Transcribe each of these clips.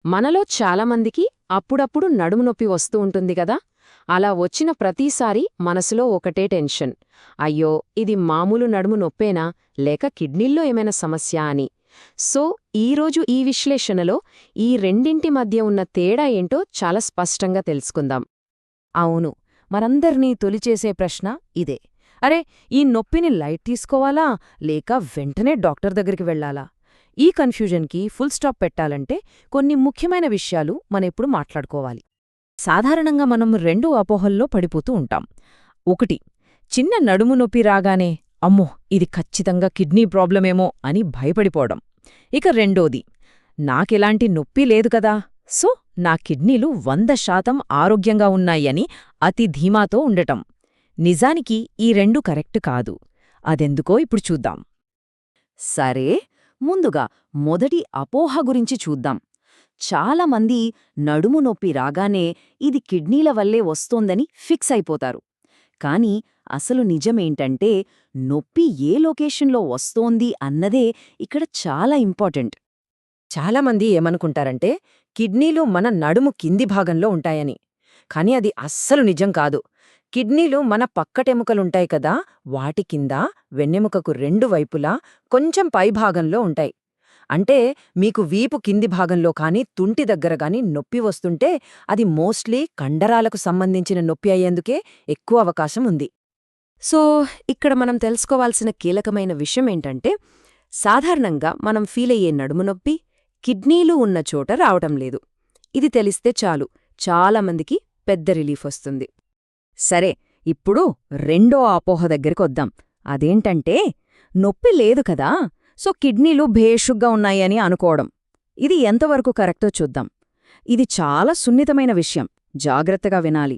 మనలో చాలామందికి అప్పుడప్పుడు నడుము నొప్పి వస్తూ ఉంటుంది కదా. అలా వచ్చిన ప్రతిసారీ మనసులో ఒకటే టెన్షన్. అయ్యో, ఇది మామూలు నడుము నొప్పేనా లేక కిడ్నీల్లో ఏమైనా సమస్య అని. సో ఈరోజు ఈ విశ్లేషణలో ఈ రెండింటి మధ్య ఉన్న తేడా ఏంటో చాలా స్పష్టంగా తెలుసుకుందాం. అవును, మనందర్నీ తొలిచేసే ప్రశ్న ఇదే. అరే, ఈ నొప్పిని లైట్ తీసుకోవాలా లేక వెంటనే డాక్టర్ దగ్గరికి వెళ్ళాలా? ఈ కన్ఫ్యూజన్కి ఫుల్ స్టాప్ పెట్టాలంటే కొన్ని ముఖ్యమైన విషయాలు మనమిప్పుడు మాట్లాడుకోవాలి. సాధారణంగా మనం రెండు అపోహల్లో పడిపోతూ ఉంటాం. ఒకటి, చిన్న నడుము నొప్పి రాగానే అమ్మో, ఇది ఖచ్చితంగా కిడ్నీ ప్రాబ్లమేమో అని భయపడిపోవడం. ఇక రెండోది, నాకెలాంటి నొప్పి లేదు కదా, సో నా కిడ్నీలు 100% ఆరోగ్యంగా ఉన్నాయని అతి ధీమాతో ఉండటం. నిజానికి ఈ రెండు కరెక్ట్ కాదు. అదెందుకో ఇప్పుడు చూద్దాం. సరే, ముందుగా మొదటి అపోహ గురించి చూద్దాం. చాలామంది నడుము నొప్పి రాగానే ఇది కిడ్నీల వల్లే వస్తోందని ఫిక్స్ అయిపోతారు. కానీ అసలు నిజమేంటంటే నొప్పి ఏ లొకేషన్లో వస్తోంది అన్నదే ఇక్కడ చాలా ఇంపార్టెంట్. చాలామంది ఏమనుకుంటారంటే కిడ్నీలు మన నడుము కింది భాగంలో ఉంటాయని. కాని అది అస్సలు నిజం కాదు. కిడ్నీలు మన పక్కటెముకలుంటాయి కదా, వాటి కింద వెన్నెముకకు రెండు వైపులా కొంచెం పైభాగంలో ఉంటాయి. అంటే మీకు వీపు కింది భాగంలో కానీ తుంటి దగ్గర గాని నొప్పి వస్తుంటే అది మోస్ట్లీ కండరాలకు సంబంధించిన నొప్పి అయ్యేందుకే ఎక్కువ అవకాశం ఉంది. సో ఇక్కడ మనం తెలుసుకోవాల్సిన కీలకమైన విషయమేంటంటే, సాధారణంగా మనం ఫీలయ్యే నడుము నొప్పి కిడ్నీలు ఉన్న చోట రావటం లేదు. ఇది తెలిస్తే చాలు, చాలామందికి పెద్ద రిలీఫ్ వస్తుంది. సరే, ఇప్పుడు రెండో అపోహ దగ్గరికొద్దాం. అదేంటంటే నొప్పి లేదు కదా, సో కిడ్నీలు భేషుగ్గా ఉన్నాయని అనుకోవడం. ఇది ఎంతవరకు కరెక్టో చూద్దాం. ఇది చాలా సున్నితమైన విషయం, జాగ్రత్తగా వినాలి.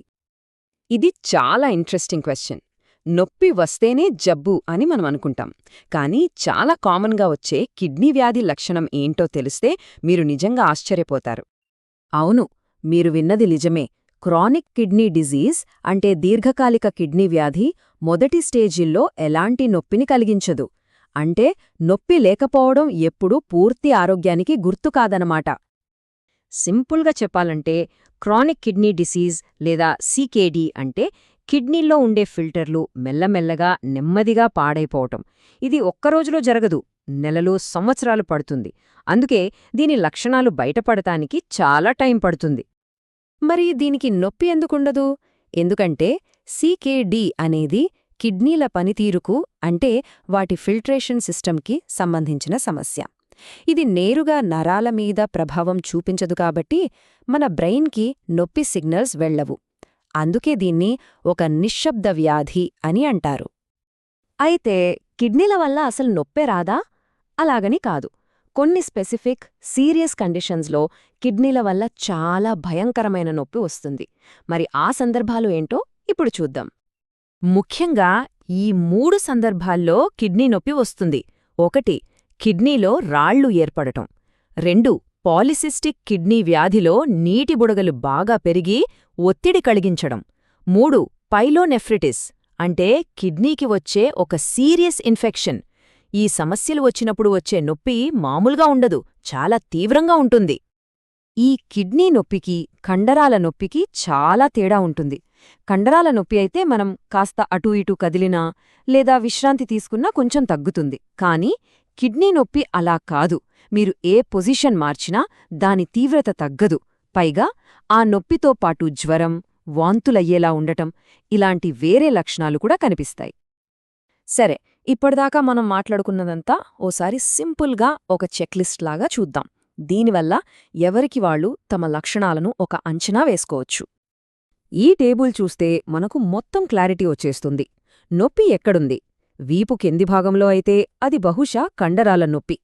ఇది చాలా ఇంట్రెస్టింగ్ క్వశ్చన్. నొప్పి వస్తేనే జబ్బు అని మనం అనుకుంటాం. కానీ చాలా కామన్గా వచ్చే కిడ్నీ వ్యాధి లక్షణం ఏంటో తెలిస్తే మీరు నిజంగా ఆశ్చర్యపోతారు. అవును, మీరు విన్నది నిజమే. క్రానిక్ కిడ్నీ డిజీజ్ అంటే దీర్ఘకాలిక కిడ్నీ వ్యాధి మొదటి స్టేజిల్లో ఎలాంటి నొప్పిని కలిగించదు. అంటే నొప్పి లేకపోవడం ఎప్పుడూ పూర్తి ఆరోగ్యానికి గుర్తు కాదనమాట. సింపుల్గా చెప్పాలంటే క్రానిక్ కిడ్నీ డిసీజ్ లేదా సీకేడీ అంటే కిడ్నీల్లో ఉండే ఫిల్టర్లు మెల్లమెల్లగా నెమ్మదిగా పాడైపోవటం. ఇది ఒక్కరోజులో జరగదు, నెలలు సంవత్సరాలు పడుతుంది. అందుకే దీని లక్షణాలు బయటపడటానికి చాలా టైం పడుతుంది. మరి దీనికి నొప్పి ఎందుకుండదు? ఎందుకంటే సీకేడీ అనేది కిడ్నీల పనితీరుకు అంటే వాటి ఫిల్ట్రేషన్ సిస్టమ్కి సంబంధించిన సమస్య. ఇది నేరుగా నరాల మీద ప్రభావం చూపించదు కాబట్టి మన బ్రెయిన్కి నొప్పి సిగ్నల్స్ వెళ్లవు. అందుకే దీన్ని ఒక నిశ్శబ్ద వ్యాధి అని అంటారు. అయితే కిడ్నీల వల్ల అసలు నొప్పే రాదా? అలాగని కాదు. కొన్ని స్పెసిఫిక్ సీరియస్ కండిషన్స్లో కిడ్నీల వల్ల చాలా భయంకరమైన నొప్పి వస్తుంది. మరి ఆ సందర్భాలు ఏంటో ఇప్పుడు చూద్దాం. ముఖ్యంగా ఈ 3 సందర్భాల్లో కిడ్నీ నొప్పి వస్తుంది. 1. కిడ్నీలో రాళ్లు ఏర్పడటం. 2. పాలిసిస్టిక్ కిడ్నీ వ్యాధిలో నీటి బుడగలు బాగా పెరిగి ఒత్తిడి కలిగించడం. 3. పైలోనెఫ్రిటిస్ అంటే కిడ్నీకి వచ్చే ఒక సీరియస్ ఇన్ఫెక్షన్. ఈ సమస్యలు వచ్చినప్పుడు వచ్చే నొప్పి మామూలుగా ఉండదు, చాలా తీవ్రంగా ఉంటుంది. ఈ కిడ్నీ నొప్పికి కండరాల నొప్పికి చాలా తేడా ఉంటుంది. కండరాల నొప్పి అయితే మనం కాస్త అటూ ఇటూ కదిలినా లేదా విశ్రాంతి తీసుకున్నా కొంచెం తగ్గుతుంది. కానీ కిడ్నీ నొప్పి అలా కాదు. మీరు ఏ పొజిషన్ మార్చినా దాని తీవ్రత తగ్గదు. పైగా ఆ నొప్పితో పాటు జ్వరం, వాంతులయ్యేలా ఉండటం ఇలాంటి వేరే లక్షణాలు కూడా కనిపిస్తాయి. సరే, ఇప్పటిదాకా మనం మాట్లాడుకున్నదంతా ఓసారి సింపుల్గా ఒక చెక్లిస్ట్ లాగా చూద్దాం. దీనివల్ల ఎవరికి వాళ్ళు తమ లక్షణాలను ఒక అంచనా వేసుకోవచ్చు. ఈ టేబుల్ చూస్తే మనకు మొత్తం క్లారిటీ వచ్చేస్తుంది. నొప్పి ఎక్కడుంది? వీపు కింది భాగంలో అయితే అది బహుశా కండరాల నొప్పి.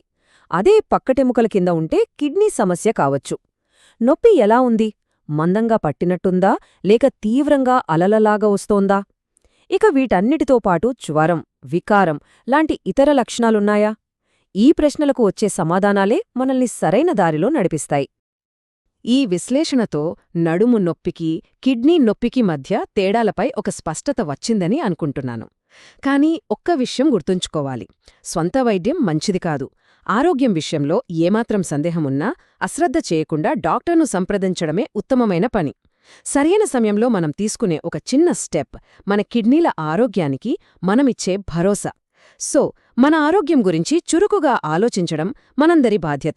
అదే పక్కటెముకల కింద ఉంటే కిడ్నీ సమస్య కావచ్చు. నొప్పి ఎలా ఉంది? మందంగా పట్టినట్టుందా లేక తీవ్రంగా అలలలాగా వస్తోందా? ఇక వీటన్నిటితో పాటు జ్వరం, వికారం లాంటి ఇతర లక్షణాలున్నాయా? ఈ ప్రశ్నలకు వచ్చే సమాధానాలే మనల్ని సరైన దారిలో నడిపిస్తాయి. ఈ విశ్లేషణతో నడుము నొప్పికి, కిడ్నీ నొప్పికి మధ్య తేడాలపై ఒక స్పష్టత వచ్చిందని అనుకుంటున్నాను. కానీ ఒక్క విషయం గుర్తుంచుకోవాలి. స్వంత వైద్యం మంచిది కాదు. ఆరోగ్యం విషయంలో ఏమాత్రం సందేహమున్నా అశ్రద్ధ చేయకుండా డాక్టర్ను సంప్రదించడమే ఉత్తమమైన పని. సరైన సమయంలో మనం తీసుకునే ఒక చిన్న స్టెప్ మన కిడ్నీల ఆరోగ్యానికి మనమిచ్చే భరోసా. సో, మన ఆరోగ్యం గురించి చురుకుగా ఆలోచించడం మనందరి బాధ్యత.